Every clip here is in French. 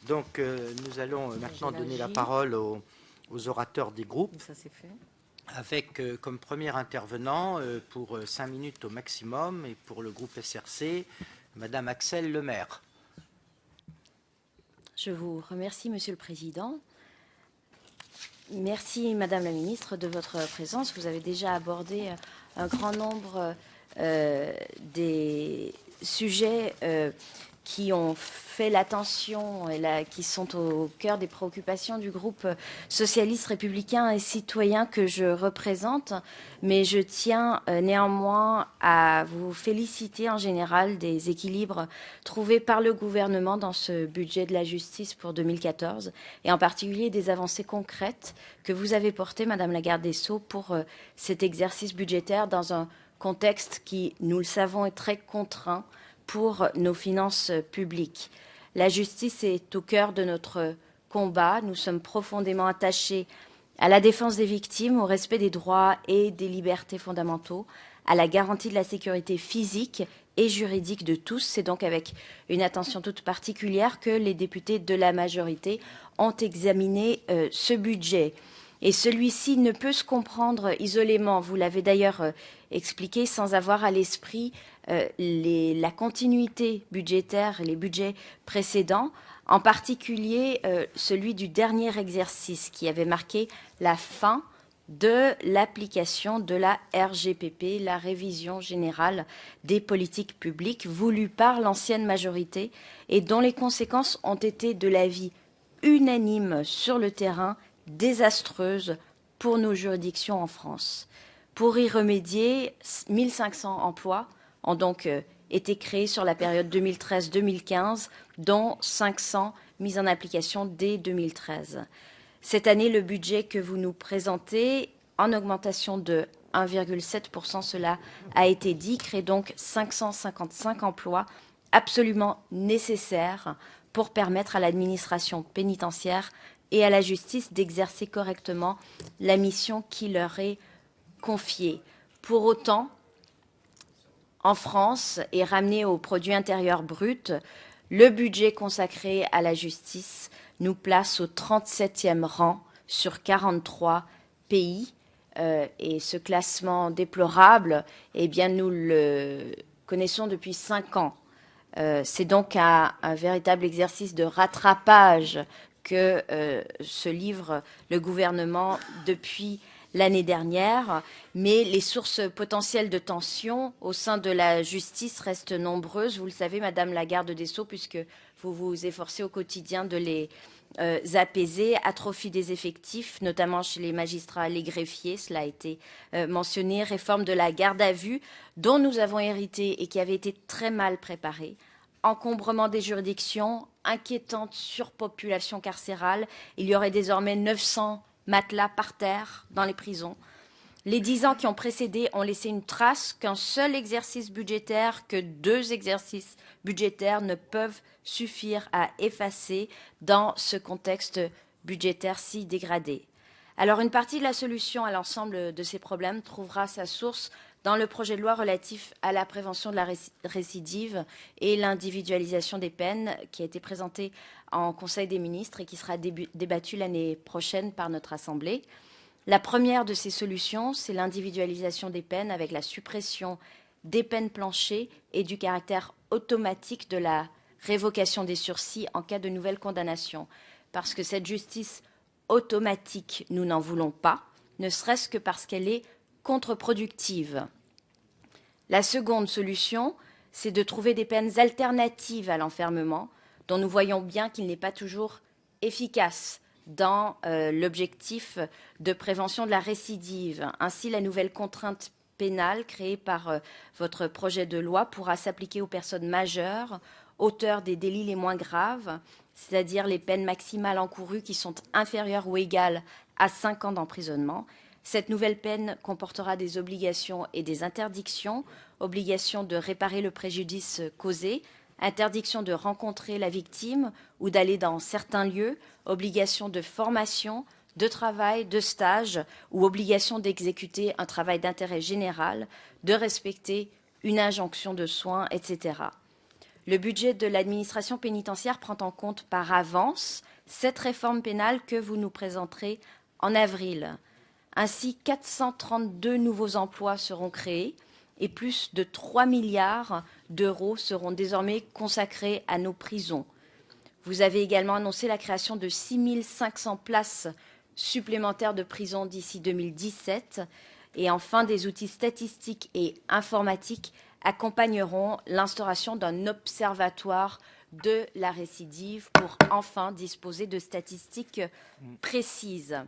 Donc, nous allons maintenant donner la parole aux orateurs des groupes. Ça, c'est fait. Avec comme premier intervenant, pour 5 minutes au maximum, et pour le groupe SRC, Madame Axelle Lemaire. Je vous remercie, Monsieur le Président. Merci, Madame la Ministre, de votre présence. Vous avez déjà abordé un grand nombre des sujets qui ont fait l'attention et qui sont au cœur des préoccupations du groupe socialiste, républicain et citoyen que je représente. Mais je tiens néanmoins à vous féliciter en général des équilibres trouvés par le gouvernement dans ce budget de la justice pour 2014 et en particulier des avancées concrètes que vous avez portées, Madame la garde des Sceaux, pour cet exercice budgétaire dans un contexte qui, nous le savons, est très contraint pour nos finances publiques. La justice est au cœur de notre combat. Nous sommes profondément attachés à la défense des victimes, au respect des droits et des libertés fondamentaux, à la garantie de la sécurité physique et juridique de tous. C'est donc avec une attention toute particulière que les députés de la majorité ont examiné ce budget. Et celui-ci ne peut se comprendre isolément, vous l'avez d'ailleurs expliqué, sans avoir à l'esprit la continuité budgétaire et les budgets précédents, en particulier celui du dernier exercice qui avait marqué la fin de l'application de la RGPP, la révision générale des politiques publiques, voulue par l'ancienne majorité et dont les conséquences ont été, de l'avis unanime sur le terrain, désastreuses pour nos juridictions en France. Pour y remédier, 1500 emplois ont donc été créés sur la période 2013-2015, dont 500 mis en application dès 2013. Cette année, le budget que vous nous présentez, en augmentation de 1,7%, cela a été dit, crée donc 555 emplois absolument nécessaires pour permettre à l'administration pénitentiaire et à la justice d'exercer correctement la mission qui leur est confiée. Pour autant, en France, et ramené au produit intérieur brut, le budget consacré à la justice nous place au 37e rang sur 43 pays. Et ce classement déplorable, eh bien, nous le connaissons depuis 5 ans. C'est donc un véritable exercice de rattrapage que se livre le gouvernement depuis l'année dernière, mais les sources potentielles de tension au sein de la justice restent nombreuses. Vous le savez, Madame la garde des Sceaux, puisque vous vous efforcez au quotidien de les apaiser. Atrophie des effectifs, notamment chez les magistrats, les greffiers, cela a été mentionné. Réforme de la garde à vue, dont nous avons hérité et qui avait été très mal préparée. Encombrement des juridictions, inquiétante surpopulation carcérale. Il y aurait désormais 900 matelas par terre dans les prisons. Les 10 ans qui ont précédé ont laissé une trace qu'un seul exercice budgétaire, que 2 exercices budgétaires ne peuvent suffire à effacer dans ce contexte budgétaire si dégradé. Alors, une partie de la solution à l'ensemble de ces problèmes trouvera sa source dans le projet de loi relatif à la prévention de la récidive et l'individualisation des peines qui a été présenté en Conseil des ministres et qui sera débattu l'année prochaine par notre Assemblée. La première de ces solutions, c'est l'individualisation des peines avec la suppression des peines planchers et du caractère automatique de la révocation des sursis en cas de nouvelle condamnation. Parce que cette justice automatique, nous n'en voulons pas, ne serait-ce que parce qu'elle est contre-productive. La seconde solution, c'est de trouver des peines alternatives à l'enfermement, dont nous voyons bien qu'il n'est pas toujours efficace dans l'objectif de prévention de la récidive. Ainsi, la nouvelle contrainte pénale créée par votre projet de loi pourra s'appliquer aux personnes majeures, auteurs des délits les moins graves, c'est-à-dire les peines maximales encourues qui sont inférieures ou égales à 5 ans d'emprisonnement. Cette nouvelle peine comportera des obligations et des interdictions, obligation de réparer le préjudice causé, interdiction de rencontrer la victime ou d'aller dans certains lieux, obligation de formation, de travail, de stage ou obligation d'exécuter un travail d'intérêt général, de respecter une injonction de soins, etc. Le budget de l'administration pénitentiaire prend en compte par avance cette réforme pénale que vous nous présenterez en avril. Ainsi, 432 nouveaux emplois seront créés et plus de 3 milliards d'euros seront désormais consacrés à nos prisons. Vous avez également annoncé la création de 6 500 places supplémentaires de prison d'ici 2017. Et enfin, des outils statistiques et informatiques accompagneront l'instauration d'un observatoire de la récidive pour enfin disposer de statistiques précises.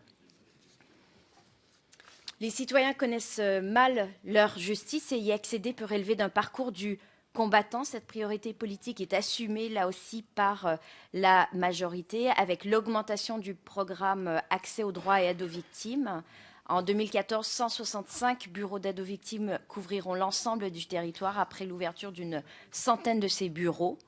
Les citoyens connaissent mal leur justice et y accéder peut relever d'un parcours du combattant. Cette priorité politique est assumée là aussi par la majorité avec l'augmentation du programme Accès aux droits et aide aux victimes. En 2014, 165 bureaux d'aide aux victimes couvriront l'ensemble du territoire après l'ouverture d'une centaine de ces bureaux,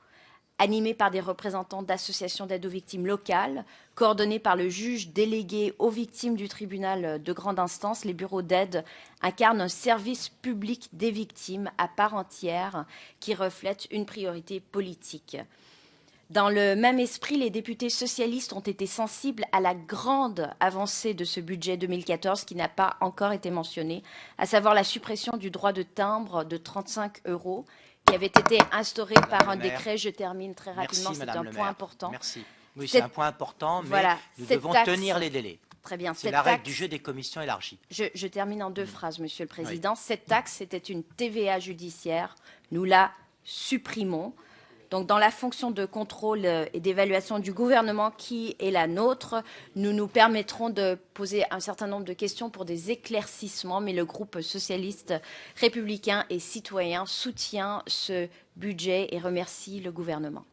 animés par des représentants d'associations d'aide aux victimes locales, coordonnés par le juge délégué aux victimes du tribunal de grande instance. Les bureaux d'aide incarnent un service public des victimes à part entière qui reflète une priorité politique. Dans le même esprit, les députés socialistes ont été sensibles à la grande avancée de ce budget 2014 qui n'a pas encore été mentionné, à savoir la suppression du droit de timbre de 35 € qui avait été instauré par un décret. Je termine très rapidement, c'est un point important. Merci. Oui, c'est un point important, mais voilà, nous devons tenir les délais. Très bien. C'est la règle du jeu des commissions élargies. Je termine en 2 phrases, Monsieur le Président. Oui. Cette taxe, c'était une TVA judiciaire. Nous la supprimons. Donc, dans la fonction de contrôle et d'évaluation du gouvernement qui est la nôtre, nous nous permettrons de poser un certain nombre de questions pour des éclaircissements, mais le groupe socialiste, républicain et citoyen soutient ce budget et remercie le gouvernement.